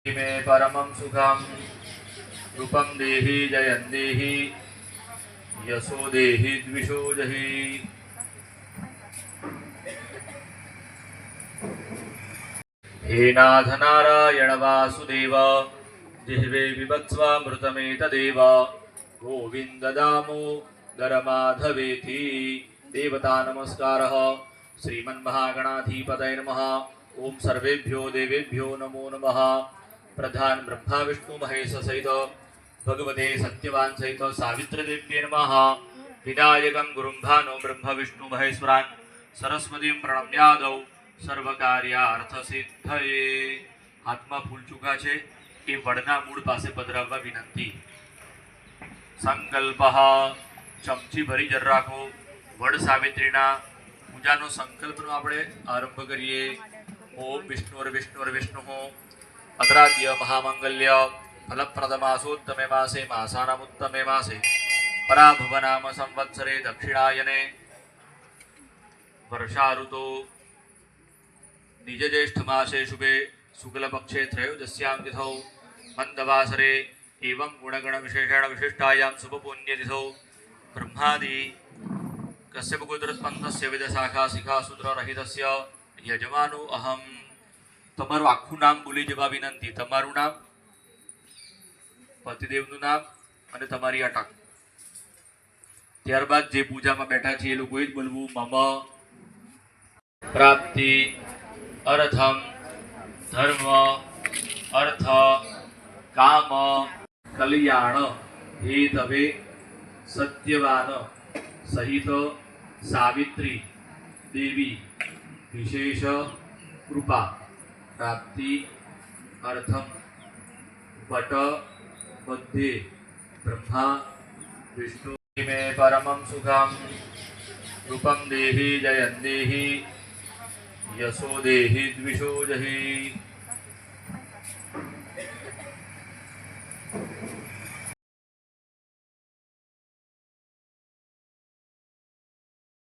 मे परमं सुखं रूपं देहि जयं देहि यशो देहि द्विषो जहि। हे नाथ नारायण वासुदेव जिह्वे बिभत्स्वामृतमेतदेव गोविन्द दामोदर माधवेति। देवता नमस्कारः। श्रीमन्महागणाधिपतये नमः। ओं सर्वेभ्यो देवेभ्यो नमो नमः। प्रधान ब्रह्मा विष्णु महेश सहित भगवते सत्यवान सहित सावित्रदेव्ये नमः। विनायकं गुरुं भानो ब्रह्म विष्णु महेश्वरान् सरस्वतीं प्रणम्यादौ सर्वकार्यार्थसिद्धये। हाथમાં ફૂલ ચૂકા છે એ વડના મૂળ પાસે પધરાવવા વિનંતી। સંકલ્પઃ ચમચી ભરી જર રાખો। વડ સાવિત્રીના પૂજાનો સંકલ્પનો આપણે આરંભ કરીએ। ઓમ વિષ્ણુર્વિષ્ણુર્વિષ્ણુઃ અદ્રાદ્ય મહામંગલ્ય ફલપ્રદમાસોત્તમે માસે માસાનાमुत्तमे मासे पराभवनाम संवत्सरे दक्षिणायने वर्षा ऋतु निज ज्येष्ठ मासे शुभे शुक्लपक्षे त्रयोदश्यां तिथौ मंदवासरे एवं गुणगण विशेषण विशिष्टायां शुभपुण्यतिथौ ब्रह्मादि कश्यपगोत्रोत्पन्नस्य वेदशाखा शिखा सूत्ररहितस्य यजमानो अहम। તમારું આખું નામ બોલી જવા વિનંતી। તમારું નામ, પતિદેવનું નામ અને તમારી અટક। ત્યારબાદ જે પૂજામાં બેઠા છે એ લોકોએ જ બોલવું। મમ પ્રાપ્તિ અર્થમ ધર્મ અર્થ કામ કલ્યાણ હેતવે સત્યવાન સહિત સાવિત્રી દેવી વિશેષ કૃપા प्राप्ति अर्थम पट मध्ये ब्रह्मा विष्णु मे परमं सुखं रूपं देहि जयं देहि यशो देहि द्विषो जहि।